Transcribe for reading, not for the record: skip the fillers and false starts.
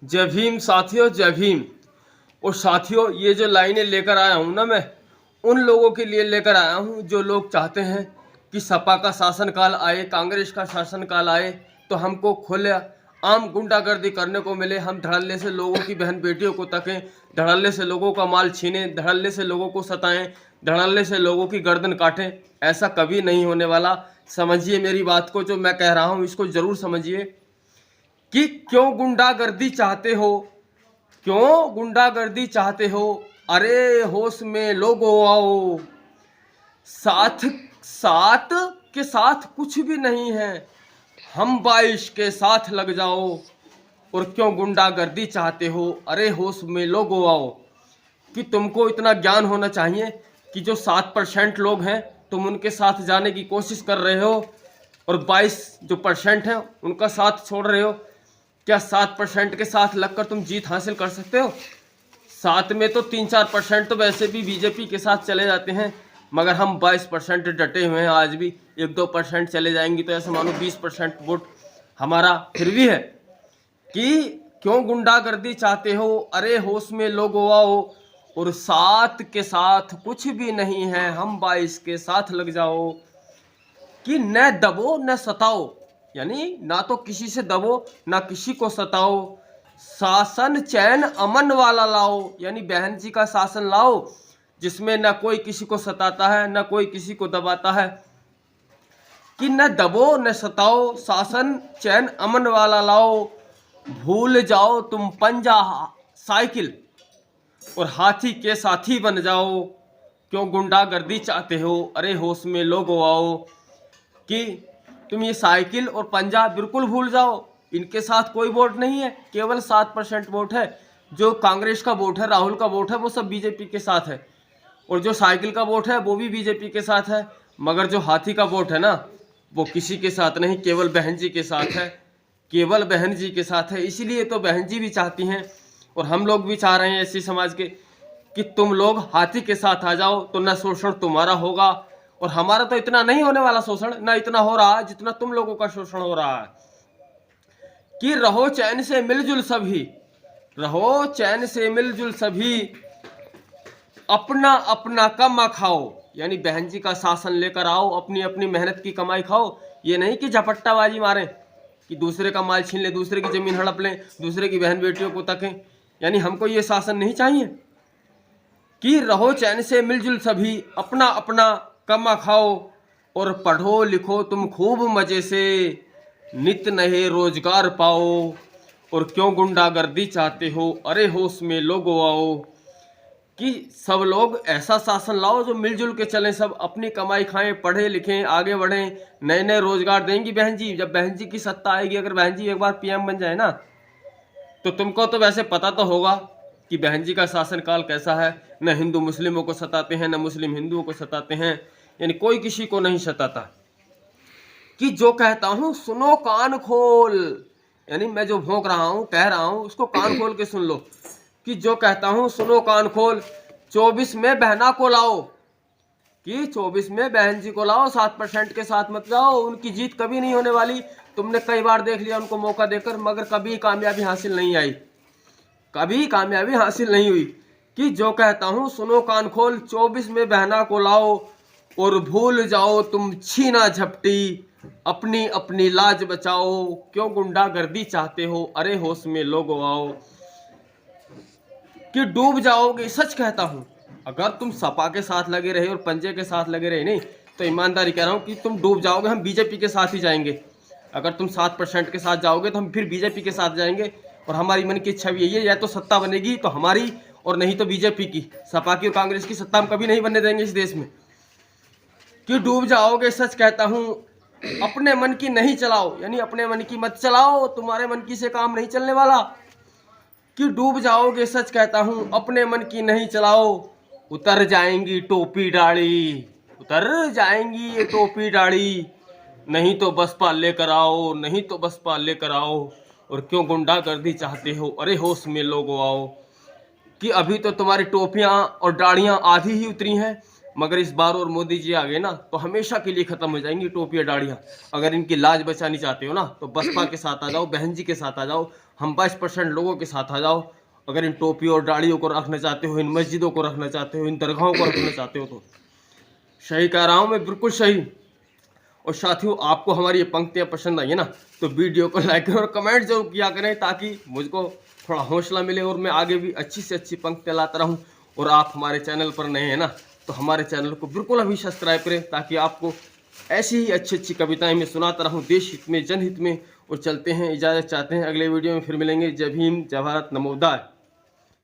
जय भीम साथियों, जय भीम। और साथियों, ये जो लाइनें लेकर आया हूँ ना, मैं उन लोगों के लिए लेकर आया हूँ जो लोग चाहते हैं कि सपा का शासनकाल आए, कांग्रेस का शासनकाल आए तो हमको खुले आम गुंडागर्दी करने को मिले, हम धड़ल्ले से लोगों की बहन बेटियों को तकें, धड़ल्ले से लोगों का माल छीनें, धड़ल्ले से लोगों को सताएं, धड़ल्ले से लोगों की गर्दन काटें। ऐसा कभी नहीं होने वाला। समझिए मेरी बात को, जो मैं कह रहा हूँ इसको ज़रूर समझिए कि क्यों गुंडागर्दी चाहते हो, क्यों गुंडागर्दी चाहते हो। अरे होश में लोगो आओ, साथ साथ के साथ कुछ भी नहीं है, हम 22 के साथ लग जाओ। और क्यों गुंडागर्दी चाहते हो, अरे होश में लोगो आओ। कि तुमको इतना ज्ञान होना चाहिए कि जो 7% लोग हैं तुम उनके साथ जाने की कोशिश कर रहे हो और 22% है उनका साथ छोड़ रहे हो। क्या 7% के साथ लगकर तुम जीत हासिल कर सकते हो? साथ में तो 3-4% तो वैसे भी बीजेपी के साथ चले जाते हैं, मगर हम 22% डटे हुए हैं। आज भी 1-2% चले जाएंगी तो ऐसे मानो 20% वोट हमारा फिर भी है। कि क्यों गुंडागर्दी चाहते हो, अरे होश में लोगो आओ। और साथ के साथ कुछ भी नहीं है, हम 22 के साथ लग जाओ। कि न दबो न सताओ, यानी ना तो किसी से दबो ना किसी को सताओ। शासन चैन अमन वाला लाओ, यानी बहन जी का शासन लाओ जिसमें न कोई किसी को सताता है न कोई किसी को दबाता है। कि न दबो न सताओ, शासन चैन अमन वाला लाओ। भूल जाओ तुम पंजा साइकिल और हाथी के साथी बन जाओ। क्यों गुंडागर्दी चाहते हो, अरे होश में लोगो आओ। कि तुम ये साइकिल और पंजा बिल्कुल भूल जाओ, इनके साथ कोई वोट नहीं है, केवल 7% वोट है। जो कांग्रेस का वोट है, राहुल का वोट है, वो सब बीजेपी के साथ है। और जो साइकिल का वोट है वो भी बीजेपी के साथ है। मगर जो हाथी का वोट है ना, वो किसी के साथ नहीं, केवल बहन जी के साथ है, केवल बहन जी के साथ है। इसीलिए तो बहन जी भी चाहती हैं और हम लोग भी चाह रहे हैं ऐसी समाज के कि तुम लोग हाथी के साथ आ जाओ तो न शोषण तुम्हारा होगा। और हमारा तो इतना नहीं होने वाला शोषण, ना इतना हो रहा है जितना तुम लोगों का शोषण हो रहा है। कि रहो चैन से मिलजुल सभी, रहो चैन से मिलजुल सभी, अपना अपना कमा खाओ। यानी बहन जी का शासन लेकर आओ, अपनी अपनी मेहनत की कमाई खाओ। ये नहीं कि झपट्टाबाजी मारें, कि दूसरे का माल छीन लें, दूसरे की जमीन हड़प लें, दूसरे की बहन बेटियों को तकें। यानी हमको ये शासन नहीं चाहिए। कि रहो चैन से मिलजुल सभी, अपना अपना कमा खाओ और पढ़ो लिखो तुम खूब मजे से, नित नए रोजगार पाओ। और क्यों गुंडागर्दी चाहते हो, अरे होश में लोगो आओ। कि सब लोग ऐसा शासन लाओ जो मिलजुल के चलें, सब अपनी कमाई खाएं, पढ़े लिखें, आगे बढ़ें, नए नए रोजगार देंगी बहन जी। जब बहन जी की सत्ता आएगी, अगर बहन जी एक बार पीएम बन जाए ना, तो तुमको तो वैसे पता तो होगा कि बहन जी का शासनकाल कैसा है। न हिंदू मुस्लिमों को सताते हैं, न मुस्लिम हिंदुओं को सताते हैं, यानी कोई किसी को नहीं सताता। कि जो कहता हूं सुनो कान खोल, यानी मैं जो भौंक रहा हूं, कह रहा हूं, उसको कान खोल के सुन लो। कि जो कहता हूं सुनो कान खोल, 24 में बहना को लाओ। कि 24 में बहन जी को लाओ, 7% के साथ मत जाओ, उनकी जीत कभी नहीं होने वाली। तुमने कई बार देख लिया उनको मौका देकर, मगर कभी कामयाबी हासिल नहीं आई, कभी कामयाबी हासिल नहीं हुई। कि जो कहता हूं सुनो कान खोल, 24 में बहना को लाओ और भूल जाओ तुम छीना झपटी, अपनी अपनी लाज बचाओ। क्यों गुंडागर्दी चाहते हो, अरे होश में लोगो आओ। कि डूब जाओगे, सच कहता हूं, अगर तुम सपा के साथ लगे रहे और पंजे के साथ लगे रहे नहीं, तो ईमानदारी कह रहा हूं कि तुम डूब जाओगे। हम बीजेपी के साथ ही जाएंगे। अगर तुम 7% के साथ जाओगे तो हम फिर बीजेपी के साथ जाएंगे। और हमारी मन की इच्छा भी यही है, या तो सत्ता बनेगी तो हमारी, और नहीं तो बीजेपी की। सपा की और कांग्रेस की सत्ता हम कभी नहीं बनने देंगे इस देश में। कि डूब जाओगे, सच कहता हूं, अपने मन की नहीं चलाओ, यानी अपने मन की मत चलाओ, तुम्हारे मन की से काम नहीं चलने वाला। कि डूब जाओगे, सच कहता हूं, अपने मन की नहीं चलाओ, उतर जाएंगी टोपी दाढ़ी, उतर जाएंगी ये टोपी दाढ़ी, नहीं तो बसपा लेकर आओ, नहीं तो बसपा लेकर आओ। और क्यों गुंडागर्दी चाहते हो, अरे होश में लोगो आओ। कि अभी तो तुम्हारी टोपियां और दाढ़ियां आधी ही उतरी हैं, मगर इस बार और मोदी जी आ गए ना तो हमेशा के लिए खत्म हो जाएंगी टोपियाँ दाढ़ियाँ। अगर इनकी लाज बचानी चाहते हो ना तो बसपा के साथ आ जाओ, बहन जी के साथ आ जाओ, हम 22% लोगों के साथ आ जाओ। अगर इन टोपियों और दाढ़ियों को रखना चाहते हो, इन मस्जिदों को रखना चाहते हो, इन दरगाहों को रखना चाहते हो तो सही कह रहा हूँ मैं, बिल्कुल सही। और साथियों, आपको हमारी ये पंक्तियाँ पसंद आई है ना तो वीडियो को लाइक करें और कमेंट जरूर किया करें ताकि मुझको थोड़ा हौसला मिले और मैं आगे भी अच्छी से अच्छी पंक्तियाँ लाता रहूँ। और आप हमारे चैनल पर नए हैं ना तो हमारे चैनल को बिल्कुल अभी सब्सक्राइब करें ताकि आपको ऐसी ही अच्छी अच्छी कविताएं मैं सुनाता रहूं देश हित में, जनहित में। और चलते हैं, इजाज़त चाहते हैं, अगले वीडियो में फिर मिलेंगे। जय भीम, जय भारत, नमो बुद्धाय।